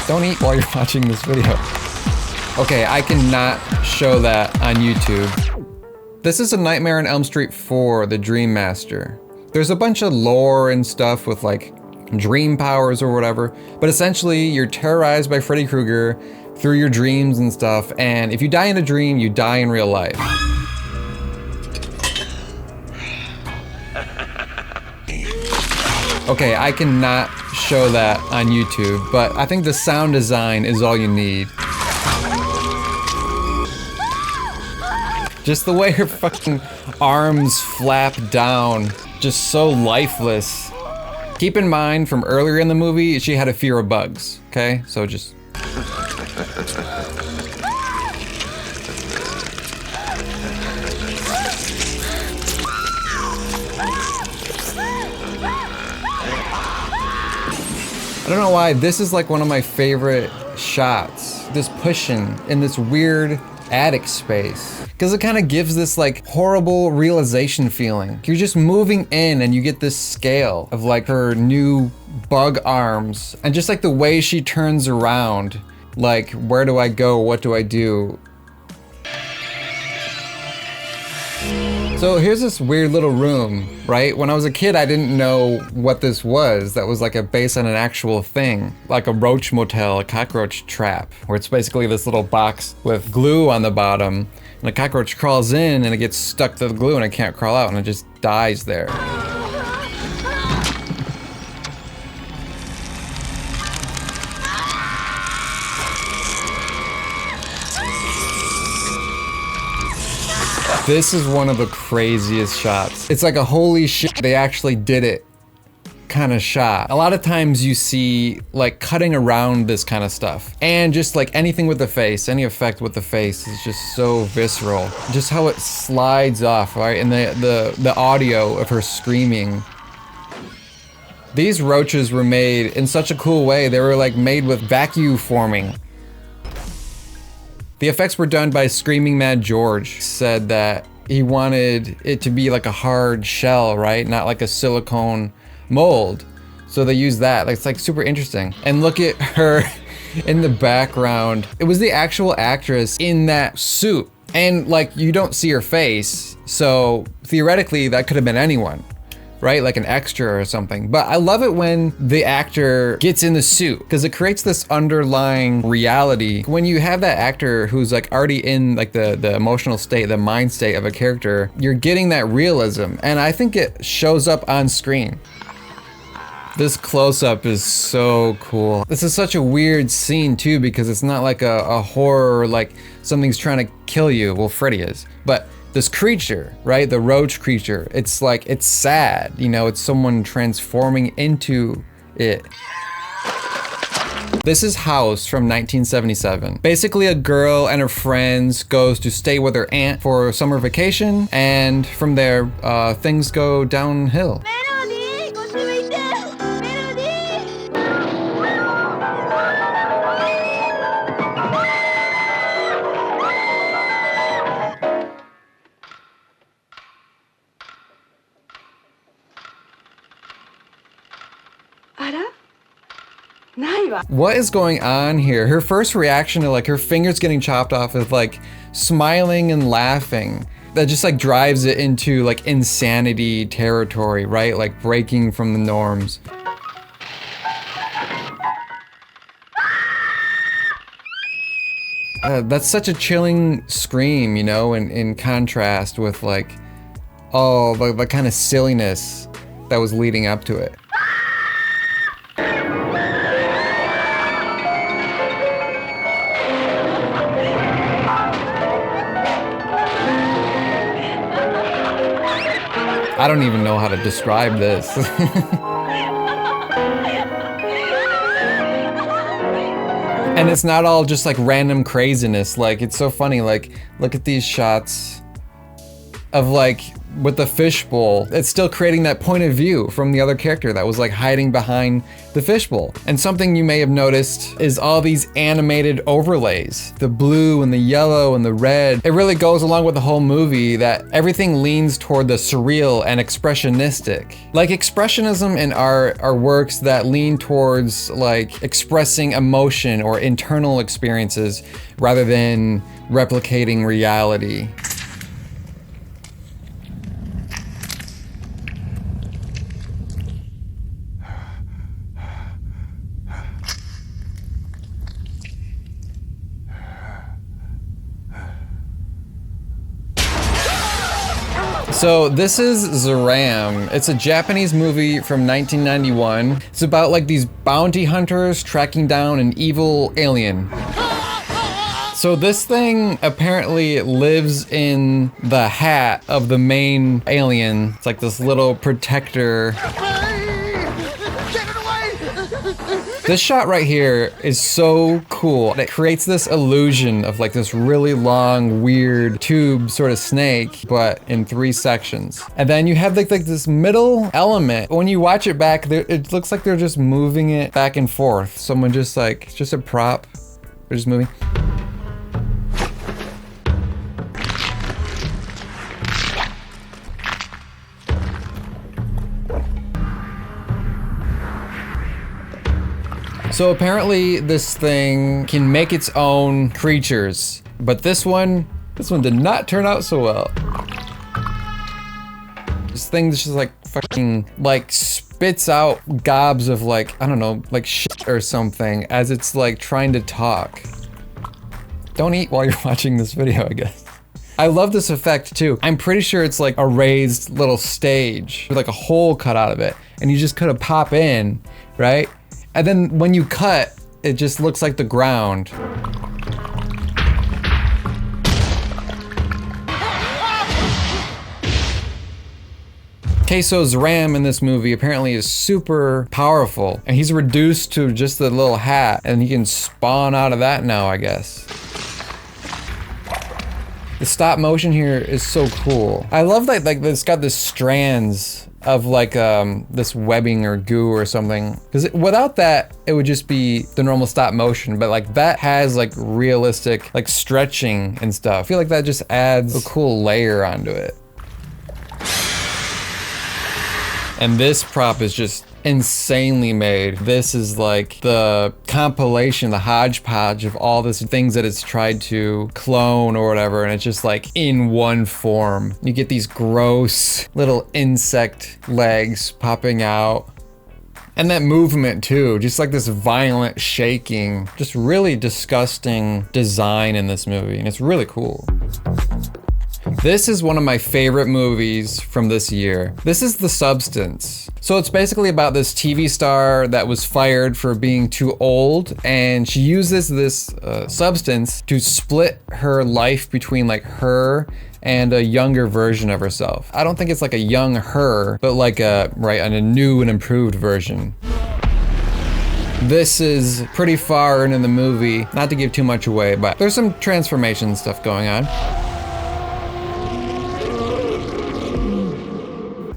Don't eat while you're watching this video. Okay, I cannot show that on YouTube. This is A Nightmare on Elm Street 4, The Dream Master. There's a bunch of lore and stuff with like dream powers or whatever, but essentially you're terrorized by Freddy Krueger through your dreams and stuff, and if you die in a dream, you die in real life. Okay, I cannot show that on YouTube, but I think the sound design is all you need. Just the way her fucking arms flap down, just so lifeless. Keep in mind, from earlier in the movie, she had a fear of bugs, okay? So just... I don't know why, this is like one of my favorite shots. This pushing in this weird attic space. Because it kind of gives this like horrible realization feeling. You're just moving in and you get this scale of like her new bug arms. And just like the way she turns around. Like, where do I go? What do I do? So here's this weird little room, right? When I was a kid, I didn't know what this was. That was like based on an actual thing, like a roach motel, a cockroach trap, where it's basically this little box with glue on the bottom, and a cockroach crawls in and it gets stuck to the glue and it can't crawl out and it just dies there. This is one of the craziest shots. It's like a holy shit, they actually did it kind of shot. A lot of times you see like cutting around this kind of stuff, and just like anything with the face, any effect with the face is just so visceral. Just how it slides off, right? And the audio of her screaming. These roaches were made in such a cool way. They were like made with vacuum forming. The effects were done by Screaming Mad George. Said that he wanted it to be like a hard shell, right? Not like a silicone mold. So they used that. It's like super interesting. And look at her in the background. It was the actual actress in that suit. And like, you don't see her face. So theoretically, that could have been anyone, right? Like an extra or something. But I love it when the actor gets in the suit, because it creates this underlying reality. When you have that actor who's like already in like the emotional state, the mind state of a character, you're getting that realism. And I think it shows up on screen. This close-up is so cool. This is such a weird scene too, because it's not like a horror, like something's trying to kill you. Well, Freddy is. But this creature, right? The roach creature. It's like, it's sad, you know, it's someone transforming into it. This is House from 1977. Basically, a girl and her friends goes to stay with her aunt for summer vacation, and from there, things go downhill. What is going on here? Her first reaction to like her fingers getting chopped off is like smiling and laughing. That just like drives it into like insanity territory, right? Like breaking from the norms. That's such a chilling scream, you know, in contrast with like all the kind of silliness that was leading up to it. I don't even know how to describe this. And it's not all just like random craziness. Like, it's so funny. Like, look at these shots of like with the fishbowl, it's still creating that point of view from the other character that was like hiding behind the fishbowl. And something you may have noticed is all these animated overlays, the blue and the yellow and the red. It really goes along with the whole movie that everything leans toward the surreal and expressionistic. Like expressionism in art are works that lean towards like expressing emotion or internal experiences rather than replicating reality. So this is Zeiram. It's a Japanese movie from 1991. It's about like these bounty hunters tracking down an evil alien. So this thing apparently lives in the hat of the main alien. It's like this little protector. This shot right here is so cool. It creates this illusion of like this really long, weird tube sort of snake, but in 3 sections. And then you have like this middle element. When you watch it back, it looks like they're just moving it back and forth. Someone just like, it's just a prop. They're just moving. So apparently this thing can make its own creatures, but this one did not turn out so well. This thing just like fucking like spits out gobs of like, I don't know, like shit or something as it's like trying to talk. Don't eat while you're watching this video, I guess. I love this effect too. I'm pretty sure it's like a raised little stage with like a hole cut out of it, and you just kind of pop in, right? And then when you cut, it just looks like the ground. Okay, so Zeiram in this movie apparently is super powerful, and he's reduced to just the little hat, and he can spawn out of that now, I guess. The stop motion here is so cool. I love that like it's got this strands of like this webbing or goo or something, because without that it would just be the normal stop motion, but like that has like realistic like stretching and stuff. I feel like that just adds a cool layer onto it. And this prop is just insanely made. This is like the compilation, the hodgepodge of all these things that it's tried to clone or whatever, and it's just like in one form. You get these gross little insect legs popping out. And that movement too, just like this violent shaking, just really disgusting design in this movie, and it's really cool. This is one of my favorite movies from this year. This is The Substance. So it's basically about this TV star that was fired for being too old, and she uses this substance to split her life between like her and a younger version of herself. I don't think it's like a young her, but like a new and improved version. This is pretty far into the movie, not to give too much away, but there's some transformation stuff going on.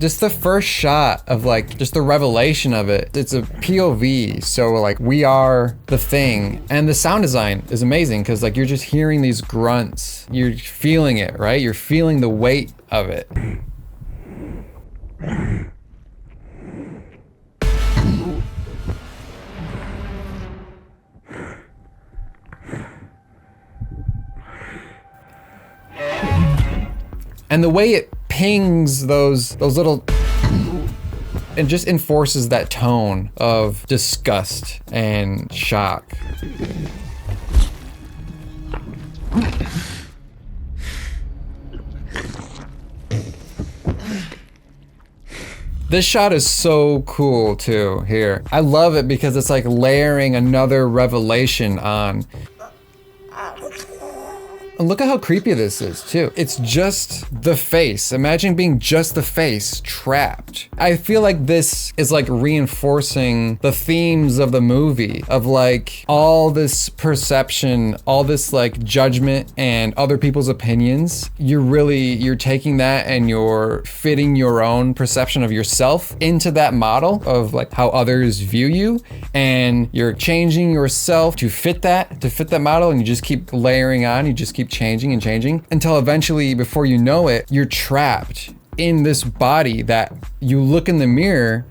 Just the first shot of like, just the revelation of it. It's a POV, so like we are the thing. And the sound design is amazing because like you're just hearing these grunts. You're feeling it, right? You're feeling the weight of it. And the way it pings those little, it just enforces that tone of disgust and shock. This shot is so cool too here. I love it because it's like layering another revelation on. And look at how creepy this is too. It's just the face. Imagine being just the face trapped. I feel like this is like reinforcing the themes of the movie of like all this perception, all this like judgment and other people's opinions. You're taking that and you're fitting your own perception of yourself into that model of like how others view you, and you're changing yourself to fit that model, and you just keep layering on, you just keep changing and changing until eventually, before you know it, you're trapped in this body that you look in the mirror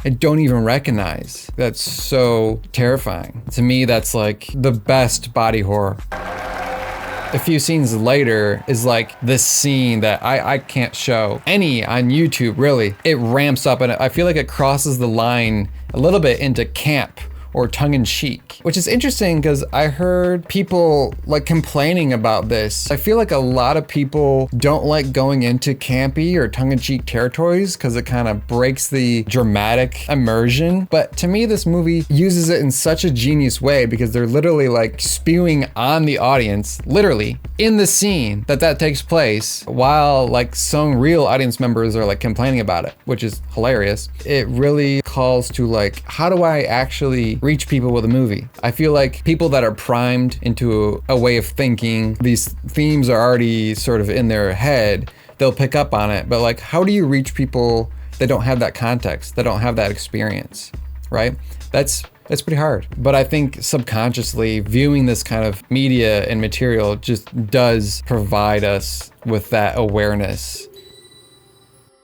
and don't even recognize. That's so terrifying. To me, that's like the best body horror. A few scenes later is like this scene that I can't show any on YouTube, really. It ramps up and I feel like it crosses the line a little bit into camp or tongue-in-cheek, which is interesting because I heard people like complaining about this. I feel like a lot of people don't like going into campy or tongue-in-cheek territories because it kind of breaks the dramatic immersion. But to me, this movie uses it in such a genius way because they're literally like spewing on the audience, literally in the scene that takes place, while like some real audience members are like complaining about it, which is hilarious. It really calls to like, how do I actually reach people with a movie? I feel like people that are primed into a way of thinking, these themes are already sort of in their head, they'll pick up on it. But like, how do you reach people that don't have that context, that don't have that experience, right? That's pretty hard. But I think subconsciously viewing this kind of media and material just does provide us with that awareness